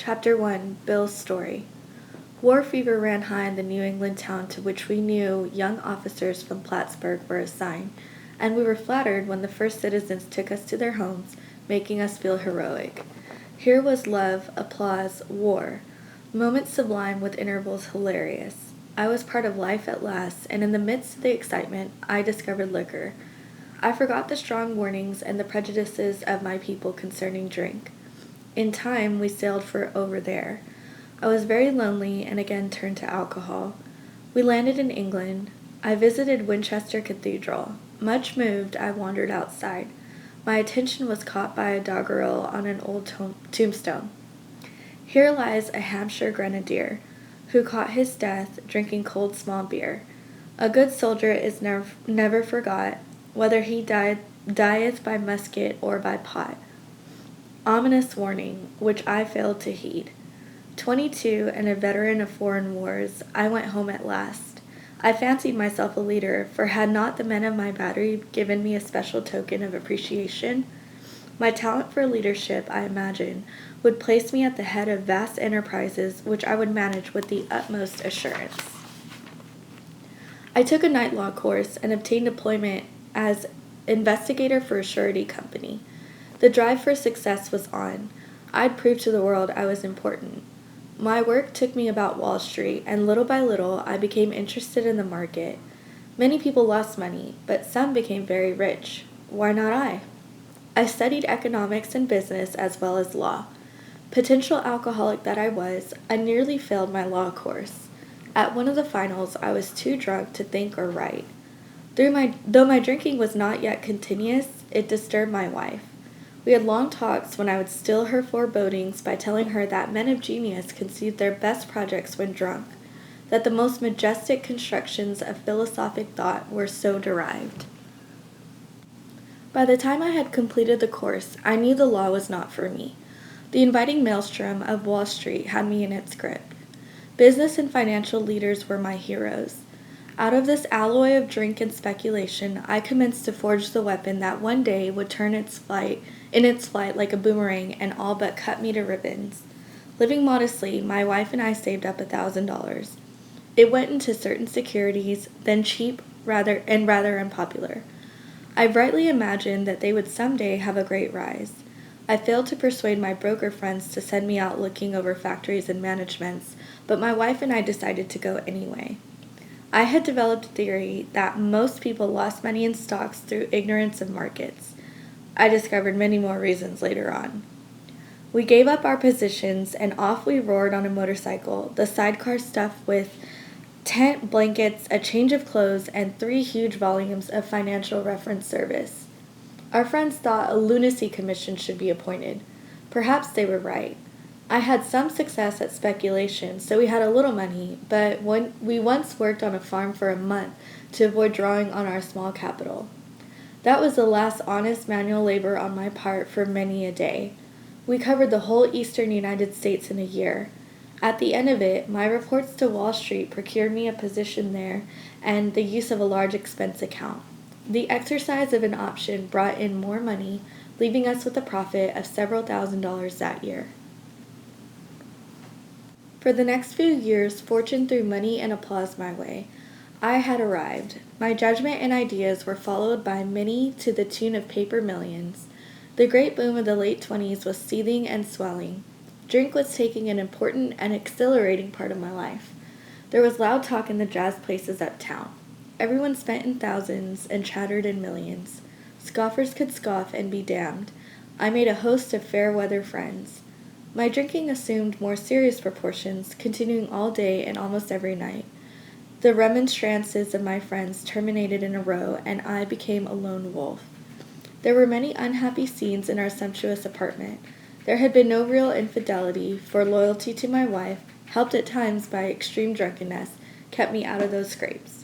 Chapter 1 Bill's Story. War fever ran high in the New England town to which we knew young officers from Plattsburgh were assigned, and we were flattered when the first citizens took us to their homes, making us feel heroic. Here was love, applause, war, moments sublime with intervals hilarious. I was part of life at last, and in the midst of the excitement, I discovered liquor. I forgot the strong warnings and the prejudices of my people concerning drink. In time, we sailed for over there. I was very lonely and again turned to alcohol. We landed in England. I visited Winchester Cathedral. Much moved, I wandered outside. My attention was caught by a doggerel on an old tombstone. Here lies a Hampshire grenadier, who caught his death drinking cold small beer. A good soldier is never forgot, whether he dieth by musket or by pot. Ominous warning, which I failed to heed. 22 and a veteran of foreign wars, I went home at last. I fancied myself a leader, for had not the men of my battery given me a special token of appreciation? My talent for leadership, I imagine, would place me at the head of vast enterprises which I would manage with the utmost assurance. I took a night law course and obtained employment as investigator for a surety company. The drive for success was on. I'd prove to the world I was important. My work took me about Wall Street, and little by little I became interested in the market. Many people lost money, but some became very rich. Why not I? I studied economics and business as well as law. Potential alcoholic that I was, I nearly failed my law course. At one of the finals, I was too drunk to think or write. Though my drinking was not yet continuous, it disturbed my wife. We had long talks when I would still her forebodings by telling her that men of genius conceived their best projects when drunk, that the most majestic constructions of philosophic thought were so derived. By the time I had completed the course, I knew the law was not for me. The inviting maelstrom of Wall Street had me in its grip. Business and financial leaders were my heroes. Out of this alloy of drink and speculation, I commenced to forge the weapon that one day would turn in its flight like a boomerang and all but cut me to ribbons. Living modestly, my wife and I saved up $1,000. It went into certain securities, then cheap, rather unpopular. I brightly imagined that they would someday have a great rise. I failed to persuade my broker friends to send me out looking over factories and managements, but my wife and I decided to go anyway. I had developed a theory that most people lost money in stocks through ignorance of markets. I discovered many more reasons later on. We gave up our positions and off we roared on a motorcycle, the sidecar stuffed with tent, blankets, a change of clothes, and 3 huge volumes of financial reference service. Our friends thought a lunacy commission should be appointed. Perhaps they were right. I had some success at speculation, so we had a little money, but we once worked on a farm for a month to avoid drawing on our small capital. That was the last honest manual labor on my part for many a day. We covered the whole eastern United States in a year. At the end of it, my reports to Wall Street procured me a position there and the use of a large expense account. The exercise of an option brought in more money, leaving us with a profit of several $1,000s that year. For the next few years, fortune threw money and applause my way. I had arrived. My judgment and ideas were followed by many to the tune of paper millions. The great boom of the late 20s was seething and swelling. Drink was taking an important and exhilarating part of my life. There was loud talk in the jazz places uptown. Everyone spent in thousands and chattered in millions. Scoffers could scoff and be damned. I made a host of fair-weather friends. My drinking assumed more serious proportions, continuing all day and almost every night. The remonstrances of my friends terminated in a row, and I became a lone wolf. There were many unhappy scenes in our sumptuous apartment. There had been no real infidelity, for loyalty to my wife, helped at times by extreme drunkenness, kept me out of those scrapes.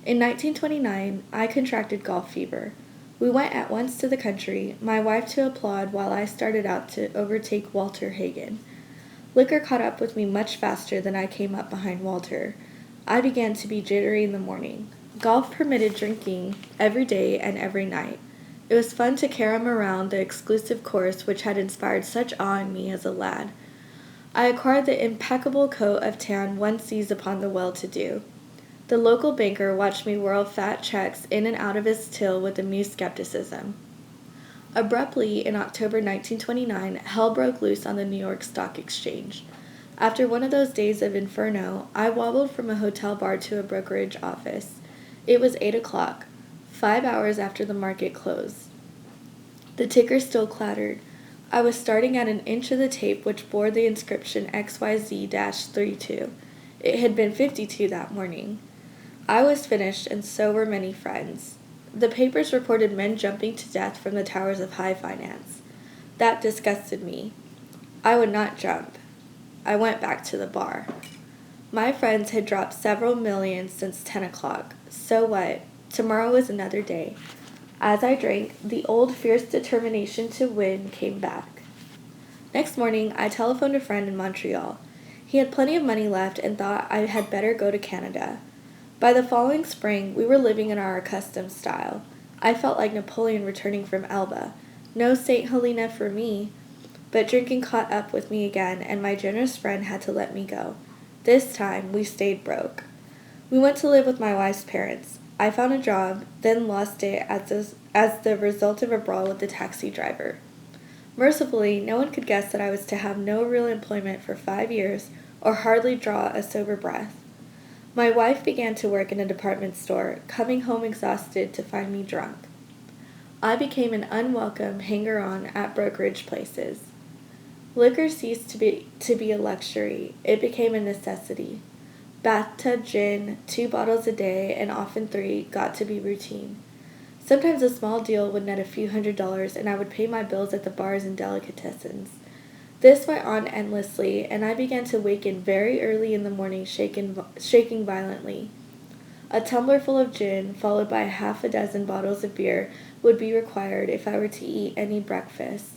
In 1929, I contracted golf fever. We went at once to the country, my wife to applaud while I started out to overtake Walter Hagen. Liquor caught up with me much faster than I came up behind Walter. I began to be jittery in the morning. Golf permitted drinking every day and every night. It was fun to carom around the exclusive course which had inspired such awe in me as a lad. I acquired the impeccable coat of tan one sees upon the well-to-do. The local banker watched me whirl fat checks in and out of his till with amused skepticism. Abruptly, in October 1929, hell broke loose on the New York Stock Exchange. After one of those days of inferno, I wobbled from a hotel bar to a brokerage office. It was 8 o'clock, 5 hours after the market closed. The ticker still clattered. I was starting at an inch of the tape which bore the inscription XYZ-32. It had been 52 that morning. I was finished, and so were many friends. The papers reported men jumping to death from the towers of high finance. That disgusted me. I would not jump. I went back to the bar. My friends had dropped several millions since 10 o'clock. So what? Tomorrow was another day. As I drank, the old fierce determination to win came back. Next morning, I telephoned a friend in Montreal. He had plenty of money left and thought I had better go to Canada. By the following spring, we were living in our accustomed style. I felt like Napoleon returning from Elba. No St. Helena for me. But drinking caught up with me again, and my generous friend had to let me go. This time, we stayed broke. We went to live with my wife's parents. I found a job, then lost it as the result of a brawl with the taxi driver. Mercifully, no one could guess that I was to have no real employment for 5 years, or hardly draw a sober breath. My wife began to work in a department store, coming home exhausted to find me drunk. I became an unwelcome hanger-on at brokerage places. Liquor ceased to be a luxury. It became a necessity. Bathtub gin, 2 bottles a day, and often 3, got to be routine. Sometimes a small deal would net a few $100s, and I would pay my bills at the bars and delicatessens. This went on endlessly, and I began to waken very early in the morning shaking violently. A tumbler full of gin, followed by half a dozen bottles of beer, would be required if I were to eat any breakfast.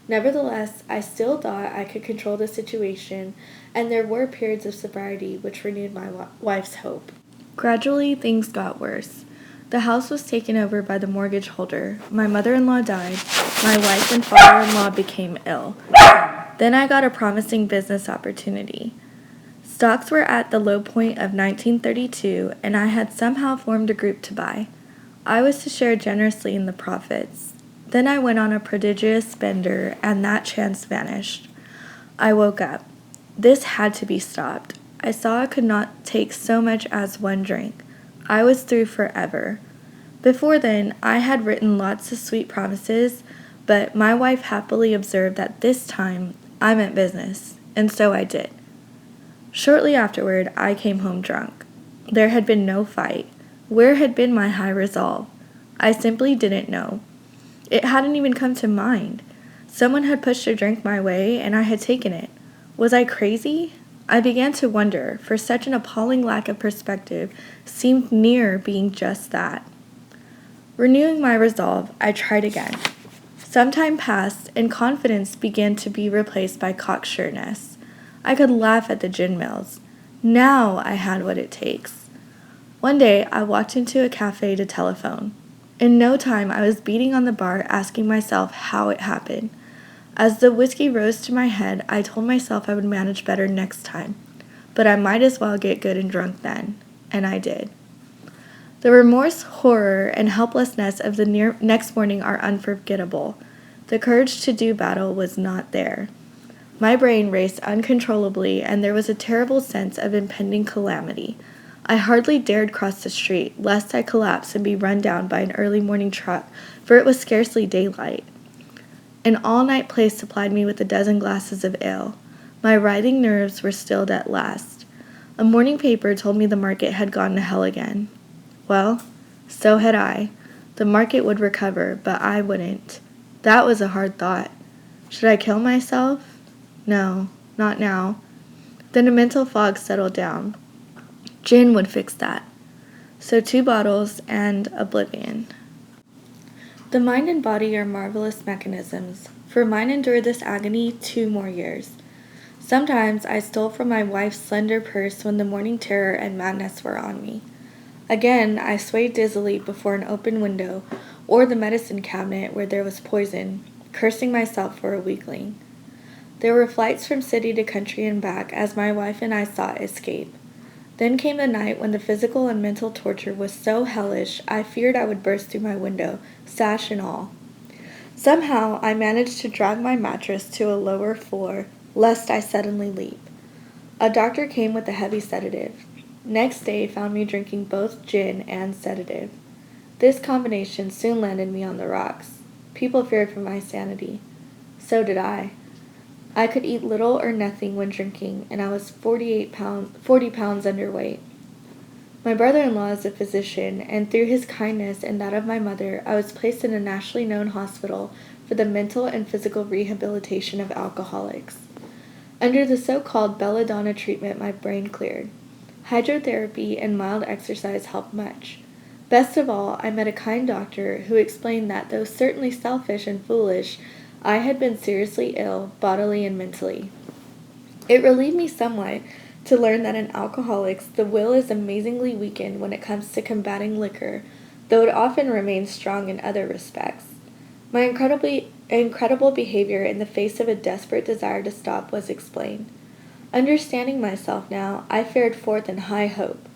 Nevertheless, I still thought I could control the situation, and there were periods of sobriety which renewed my wife's hope. Gradually, things got worse. The house was taken over by the mortgage holder. My mother-in-law died. My wife and father-in-law became ill. Then I got a promising business opportunity. Stocks were at the low point of 1932, and I had somehow formed a group to buy. I was to share generously in the profits. Then I went on a prodigious spender, and that chance vanished. I woke up. This had to be stopped. I saw I could not take so much as one drink. I was through forever. Before then, I had written lots of sweet promises, but my wife happily observed that this time I meant business, and so I did. Shortly afterward, I came home drunk. There had been no fight. Where had been my high resolve? I simply didn't know. It hadn't even come to mind. Someone had pushed a drink my way, and I had taken it. Was I crazy? I began to wonder, for such an appalling lack of perspective seemed near being just that. Renewing my resolve, I tried again. Some time passed, and confidence began to be replaced by cocksureness. I could laugh at the gin mills. Now I had what it takes. One day, I walked into a cafe to telephone. In no time, I was beating on the bar, asking myself how it happened. As the whiskey rose to my head, I told myself I would manage better next time, but I might as well get good and drunk then, and I did. The remorse, horror, and helplessness of the next morning are unforgettable. The courage to do battle was not there. My brain raced uncontrollably, and there was a terrible sense of impending calamity. I hardly dared cross the street, lest I collapse and be run down by an early morning truck, for it was scarcely daylight. An all-night place supplied me with a dozen glasses of ale. My writhing nerves were stilled at last. A morning paper told me the market had gone to hell again. Well, so had I. The market would recover, but I wouldn't. That was a hard thought. Should I kill myself? No, not now. Then a mental fog settled down. Gin would fix that. So 2 bottles and oblivion. The mind and body are marvelous mechanisms, for mine endured this agony 2 more years. Sometimes I stole from my wife's slender purse when the morning terror and madness were on me. Again, I swayed dizzily before an open window or the medicine cabinet where there was poison, cursing myself for a weakling. There were flights from city to country and back as my wife and I sought escape. Then came the night when the physical and mental torture was so hellish I feared I would burst through my window, sash and all. Somehow I managed to drag my mattress to a lower floor, lest I suddenly leap. A doctor came with a heavy sedative. Next day found me drinking both gin and sedative. This combination soon landed me on the rocks. People feared for my sanity. So did I. I could eat little or nothing when drinking, and I was 40 pounds underweight. My brother-in-law is a physician, and through his kindness and that of my mother, I was placed in a nationally known hospital for the mental and physical rehabilitation of alcoholics. Under the so-called belladonna treatment, my brain cleared. Hydrotherapy and mild exercise helped much. Best of all, I met a kind doctor who explained that, though certainly selfish and foolish, I had been seriously ill, bodily and mentally. It relieved me somewhat to learn that in alcoholics the will is amazingly weakened when it comes to combating liquor, though it often remains strong in other respects. My incredible behavior in the face of a desperate desire to stop was explained. Understanding myself now, I fared forth in high hope.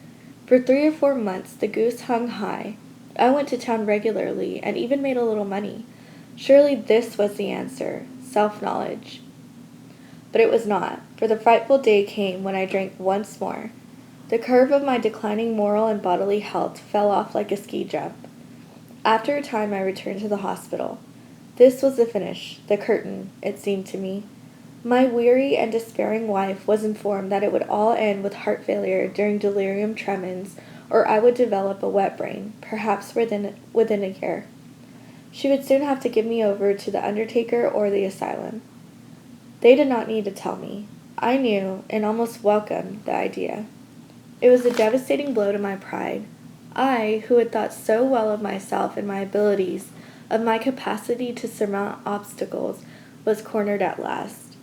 For 3 or 4 months the goose hung high. I went to town regularly and even made a little money. Surely this was the answer, self-knowledge. But it was not, for the frightful day came when I drank once more. The curve of my declining moral and bodily health fell off like a ski jump. After a time I returned to the hospital. This was the finish, the curtain, it seemed to me. My weary and despairing wife was informed that it would all end with heart failure during delirium tremens, or I would develop a wet brain, perhaps within a year. She would soon have to give me over to the undertaker or the asylum. They did not need to tell me. I knew and almost welcomed the idea. It was a devastating blow to my pride. I, who had thought so well of myself and my abilities, of my capacity to surmount obstacles, was cornered at last.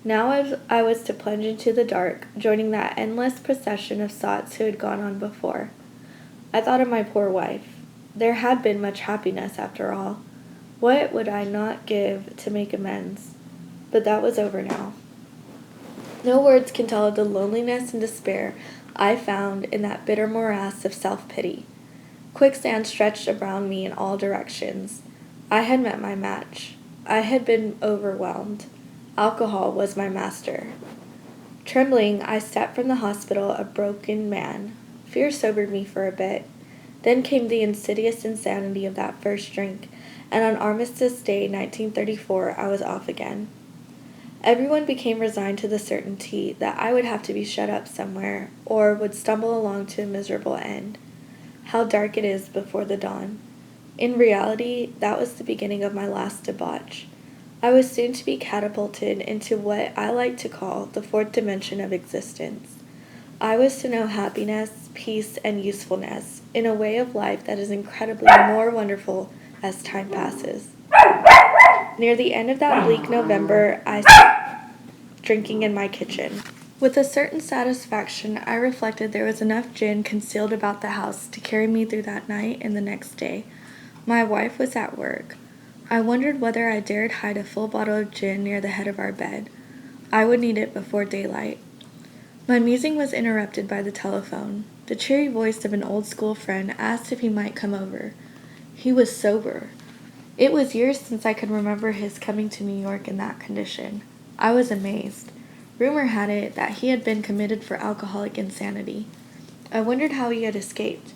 Now I was to plunge into the dark, joining that endless procession of sots who had gone on before. I thought of my poor wife. There had been much happiness after all. What would I not give to make amends? But that was over now. No words can tell of the loneliness and despair I found in that bitter morass of self-pity. Quicksand stretched around me in all directions. I had met my match. I had been overwhelmed. Alcohol was my master. Trembling, I stepped from the hospital a broken man. Fear sobered me for a bit. Then came the insidious insanity of that first drink, and on Armistice Day, 1934, I was off again. Everyone became resigned to the certainty that I would have to be shut up somewhere, or would stumble along to a miserable end. How dark it is before the dawn. In reality, that was the beginning of my last debauch. I was soon to be catapulted into what I like to call the fourth dimension of existence. I was to know happiness, peace, and usefulness in a way of life that is incredibly more wonderful as time passes. Near the end of that bleak November, I sat drinking in my kitchen. With a certain satisfaction, I reflected there was enough gin concealed about the house to carry me through that night and the next day. My wife was at work. I wondered whether I dared hide a full bottle of gin near the head of our bed. I would need it before daylight. My musing was interrupted by the telephone. The cheery voice of an old school friend asked if he might come over. He was sober. It was years since I could remember his coming to New York in that condition. I was amazed. Rumor had it that he had been committed for alcoholic insanity. I wondered how he had escaped.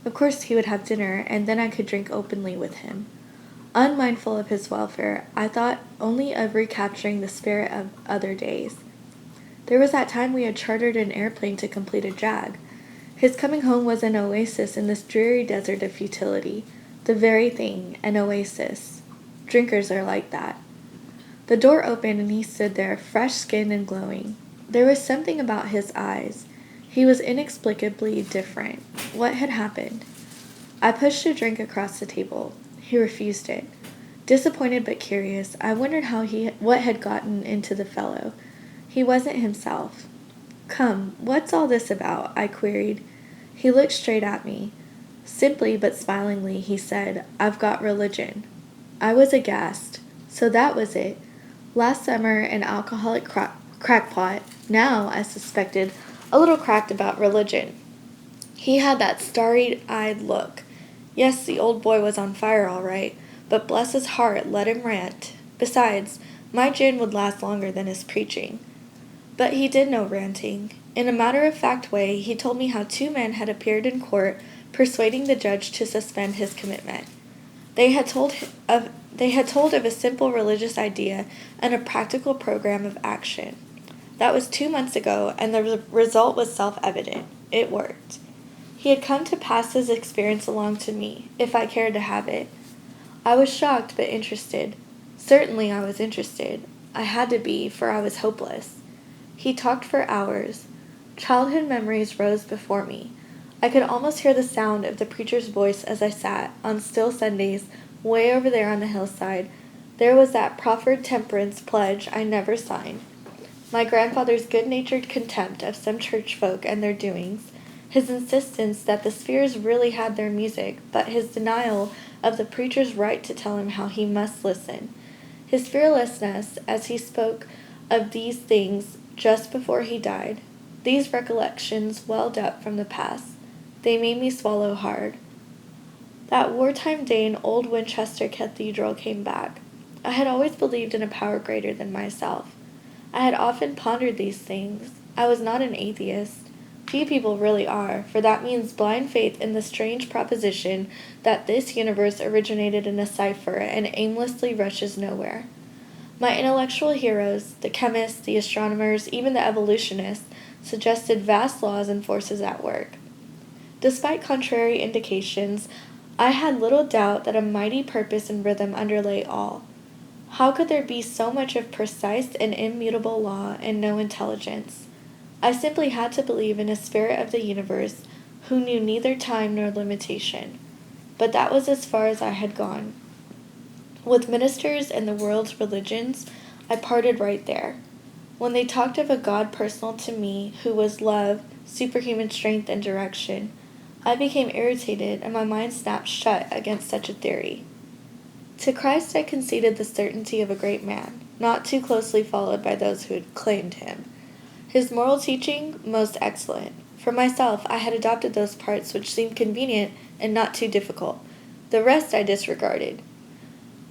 Of course he would have dinner, and then I could drink openly with him. Unmindful of his welfare, I thought only of recapturing the spirit of other days. There was that time we had chartered an airplane to complete a jag. His coming home was an oasis in this dreary desert of futility. The very thing, an oasis. Drinkers are like that. The door opened and he stood there, fresh-skinned and glowing. There was something about his eyes. He was inexplicably different. What had happened? I pushed a drink across the table. He refused it. Disappointed but curious, I wondered what had gotten into the fellow. He wasn't himself. "Come, what's all this about?" I queried. He looked straight at me. Simply but smilingly, he said, "I've got religion." I was aghast. So that was it. Last summer, an alcoholic crackpot, now, I suspected, a little cracked about religion. He had that starry-eyed look. Yes, the old boy was on fire all right, but bless his heart, let him rant. Besides, my gin would last longer than his preaching. But he did no ranting. In a matter-of-fact way, he told me how two men had appeared in court, persuading the judge to suspend his commitment. They had told of a simple religious idea and a practical program of action. That was 2 months ago, and the result was self-evident. It worked. He had come to pass his experience along to me, if I cared to have it. I was shocked but interested. Certainly I was interested. I had to be, for I was hopeless. He talked for hours. Childhood memories rose before me. I could almost hear the sound of the preacher's voice as I sat, on still Sundays, way over there on the hillside. There was that proffered temperance pledge I never signed. My grandfather's good-natured contempt of some church folk and their doings, his insistence that the spheres really had their music, but his denial of the preacher's right to tell him how he must listen, his fearlessness as he spoke of these things just before he died. These recollections welled up from the past. They made me swallow hard. That wartime day in old Winchester Cathedral came back. I had always believed in a power greater than myself. I had often pondered these things. I was not an atheist. Few people really are, for that means blind faith in the strange proposition that this universe originated in a cipher and aimlessly rushes nowhere. My intellectual heroes, the chemists, the astronomers, even the evolutionists, suggested vast laws and forces at work. Despite contrary indications, I had little doubt that a mighty purpose and rhythm underlay all. How could there be so much of precise and immutable law and no intelligence? I simply had to believe in a spirit of the universe who knew neither time nor limitation. But that was as far as I had gone. With ministers and the world's religions, I parted right there. When they talked of a God personal to me, who was love, superhuman strength, and direction, I became irritated and my mind snapped shut against such a theory. To Christ I conceded the certainty of a great man, not too closely followed by those who had claimed him. His moral teaching, most excellent. For myself, I had adopted those parts which seemed convenient and not too difficult. The rest I disregarded.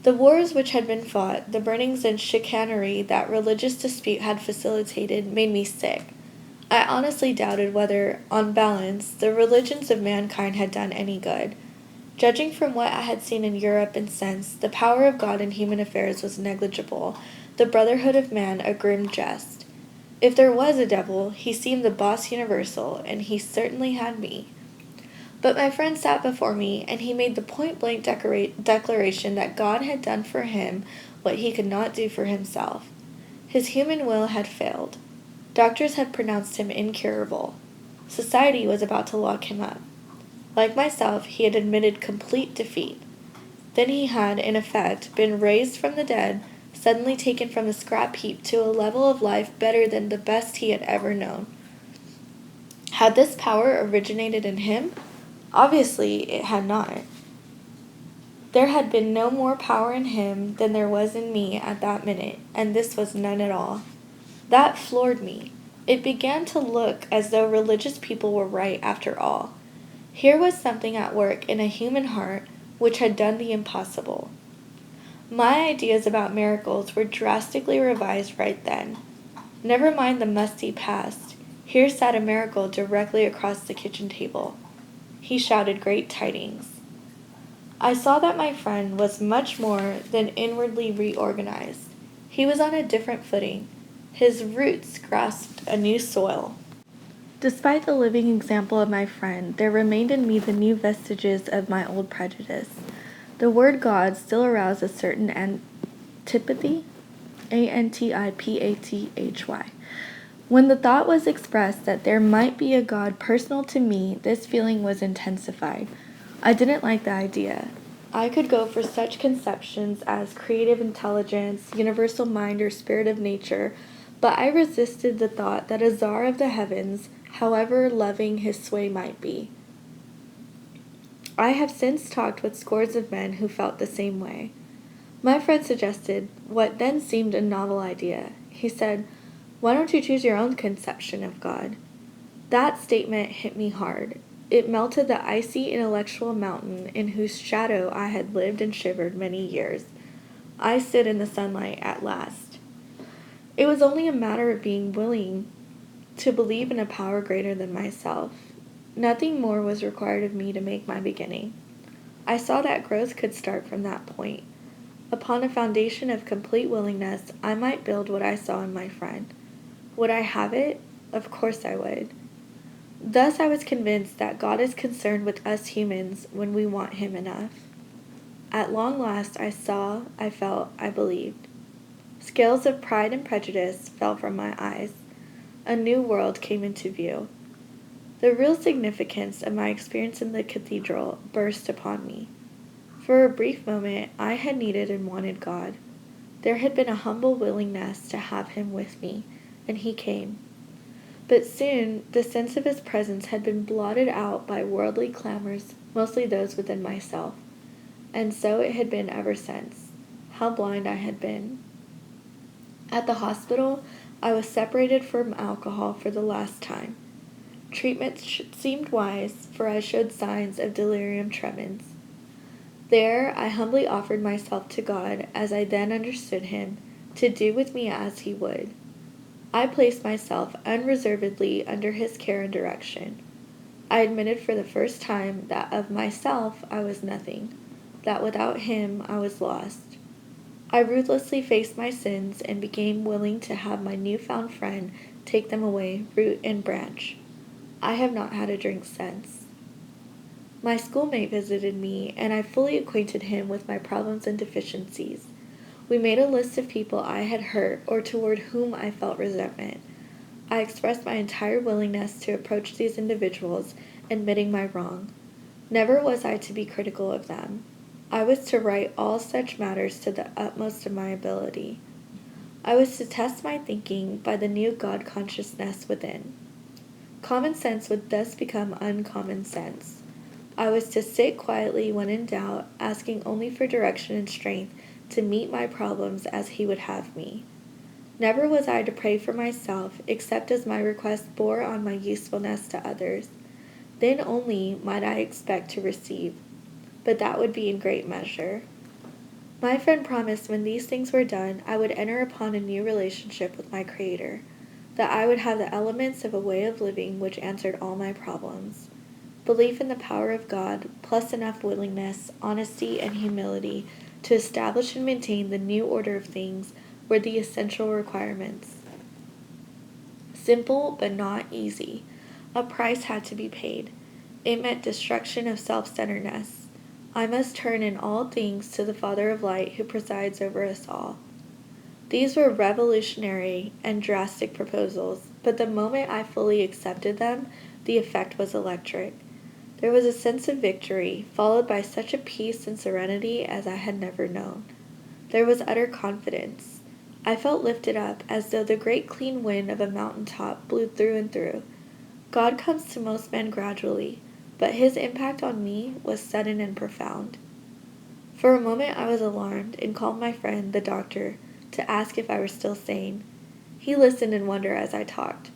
The wars which had been fought, the burnings and chicanery that religious dispute had facilitated, made me sick. I honestly doubted whether, on balance, the religions of mankind had done any good. Judging from what I had seen in Europe and since, the power of God in human affairs was negligible, the brotherhood of man a grim jest. If there was a devil, he seemed the boss universal, and he certainly had me. But my friend sat before me, and he made the point-blank declaration that God had done for him what he could not do for himself. His human will had failed. Doctors had pronounced him incurable. Society was about to lock him up. Like myself, he had admitted complete defeat. Then he had, in effect, been raised from the dead, suddenly taken from the scrap heap to a level of life better than the best he had ever known. Had this power originated in him? Obviously, it had not. There had been no more power in him than there was in me at that minute, and this was none at all. That floored me. It began to look as though religious people were right after all. Here was something at work in a human heart which had done the impossible. My ideas about miracles were drastically revised right then. Never mind the musty past. Here sat a miracle directly across the kitchen table. He shouted great tidings. I saw that my friend was much more than inwardly reorganized. He was on a different footing. His roots grasped a new soil. Despite the living example of my friend, there remained in me the new vestiges of my old prejudice. The word God still aroused a certain antipathy, antipathy. When the thought was expressed that there might be a God personal to me, this feeling was intensified. I didn't like the idea. I could go for such conceptions as creative intelligence, universal mind, or spirit of nature, but I resisted the thought that a czar of the heavens, however loving his sway might be. I have since talked with scores of men who felt the same way. My friend suggested what then seemed a novel idea. He said, "Why don't you choose your own conception of God?" That statement hit me hard. It melted the icy intellectual mountain in whose shadow I had lived and shivered many years. I stood in the sunlight at last. It was only a matter of being willing to believe in a power greater than myself. Nothing more was required of me to make my beginning. I saw that growth could start from that point. Upon a foundation of complete willingness, I might build what I saw in my friend. Would I have it? Of course I would. Thus I was convinced that God is concerned with us humans when we want Him enough. At long last I saw, I felt, I believed. Scales of pride and prejudice fell from my eyes. A new world came into view. The real significance of my experience in the cathedral burst upon me. For a brief moment I had needed and wanted God. There had been a humble willingness to have Him with me, and He came. But soon the sense of His presence had been blotted out by worldly clamors, mostly those within myself. And so it had been ever since. How blind I had been. At the hospital, I was separated from alcohol for the last time. Treatment seemed wise, for I showed signs of delirium tremens. There I humbly offered myself to God as I then understood Him, to do with me as He would. I placed myself unreservedly under His care and direction. I admitted for the first time that of myself I was nothing, that without Him I was lost. I ruthlessly faced my sins and became willing to have my newfound friend take them away, root and branch. I have not had a drink since. My schoolmate visited me, and I fully acquainted him with my problems and deficiencies. We made a list of people I had hurt or toward whom I felt resentment. I expressed my entire willingness to approach these individuals, admitting my wrong. Never was I to be critical of them. I was to right all such matters to the utmost of my ability. I was to test my thinking by the new God consciousness within. Common sense would thus become uncommon sense. I was to sit quietly when in doubt, asking only for direction and strength to meet my problems as He would have me. Never was I to pray for myself, except as my request bore on my usefulness to others. Then only might I expect to receive, but that would be in great measure. My friend promised when these things were done, I would enter upon a new relationship with my Creator, that I would have the elements of a way of living which answered all my problems. Belief in the power of God, plus enough willingness, honesty, and humility to establish and maintain the new order of things were the essential requirements. Simple, but not easy. A price had to be paid. It meant destruction of self-centeredness. I must turn in all things to the Father of Light who presides over us all. These were revolutionary and drastic proposals, but the moment I fully accepted them, the effect was electric. There was a sense of victory, followed by such a peace and serenity as I had never known. There was utter confidence. I felt lifted up as though the great clean wind of a mountain top blew through and through. God comes to most men gradually, but His impact on me was sudden and profound. For a moment I was alarmed and called my friend, the doctor, to ask if I were still sane. He listened in wonder as I talked.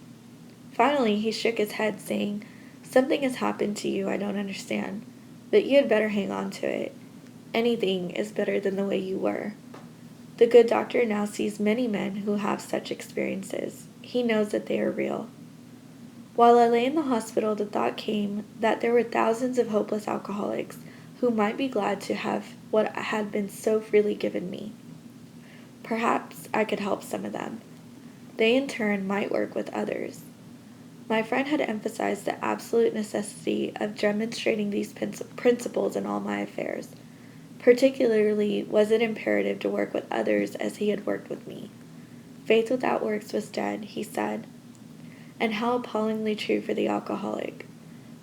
Finally he shook his head, saying, "Something has happened to you I don't understand, but you had better hang on to it. Anything is better than the way you were." The good doctor now sees many men who have such experiences. He knows that they are real. While I lay in the hospital, the thought came that there were thousands of hopeless alcoholics who might be glad to have what had been so freely given me. Perhaps I could help some of them. They in turn might work with others. My friend had emphasized the absolute necessity of demonstrating these principles in all my affairs. Particularly was it imperative to work with others as he had worked with me. Faith without works was dead, he said. And how appallingly true for the alcoholic.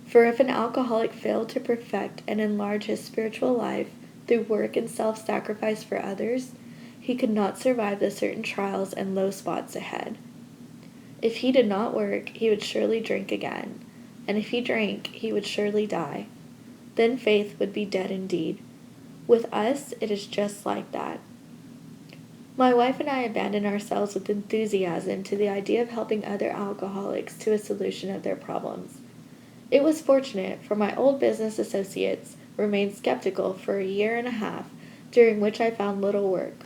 For if an alcoholic failed to perfect and enlarge his spiritual life through work and self-sacrifice for others, he could not survive the certain trials and low spots ahead. If he did not work, he would surely drink again, and if he drank, he would surely die. Then faith would be dead indeed. With us, it is just like that. My wife and I abandoned ourselves with enthusiasm to the idea of helping other alcoholics to a solution of their problems. It was fortunate, for my old business associates remained skeptical for a year and a half, during which I found little work.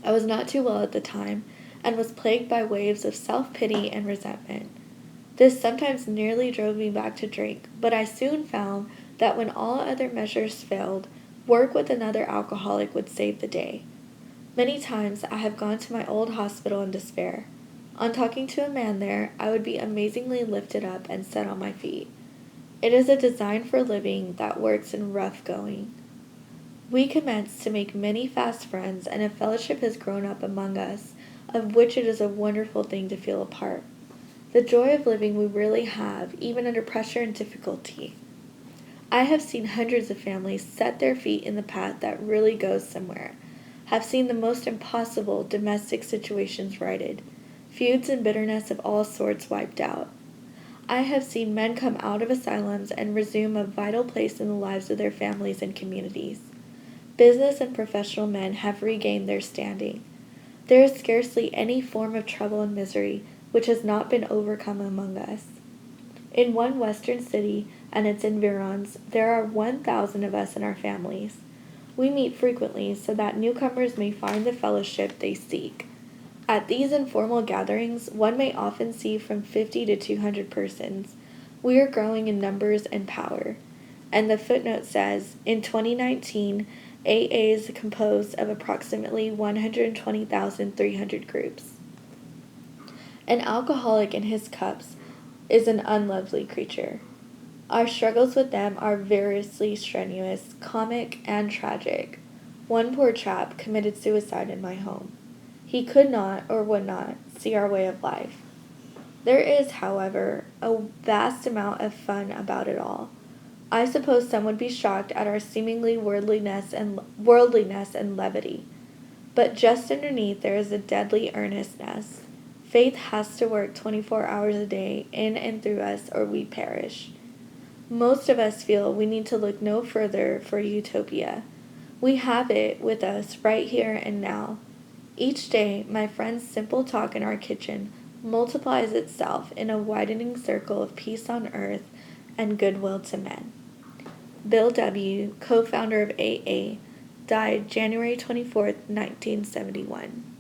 I was not too well at the time, and was plagued by waves of self-pity and resentment. This sometimes nearly drove me back to drink, but I soon found that when all other measures failed, work with another alcoholic would save the day. Many times I have gone to my old hospital in despair. On talking to a man there, I would be amazingly lifted up and set on my feet. It is a design for living that works in rough going. We commenced to make many fast friends, and a fellowship has grown up among us, of which it is a wonderful thing to feel a part. The joy of living we really have, even under pressure and difficulty. I have seen hundreds of families set their feet in the path that really goes somewhere, have seen the most impossible domestic situations righted, feuds and bitterness of all sorts wiped out. I have seen men come out of asylums and resume a vital place in the lives of their families and communities. Business and professional men have regained their standing. There is scarcely any form of trouble and misery which has not been overcome among us. In one western city and its environs, there are 1,000 of us in our families. We meet frequently so that newcomers may find the fellowship they seek. At these informal gatherings, one may often see from 50 to 200 persons. We are growing in numbers and power. And the footnote says, in 2019, AA is composed of approximately 120,300 groups. An alcoholic in his cups is an unlovely creature. Our struggles with them are variously strenuous, comic, and tragic. One poor chap committed suicide in my home. He could not, or would not, see our way of life. There is, however, a vast amount of fun about it all. I suppose some would be shocked at our seemingly worldliness and levity. But just underneath there is a deadly earnestness. Faith has to work 24 hours a day in and through us, or we perish. Most of us feel we need to look no further for utopia. We have it with us right here and now. Each day, my friend's simple talk in our kitchen multiplies itself in a widening circle of peace on earth and goodwill to men. Bill W., co-founder of AA, died January 24, 1971.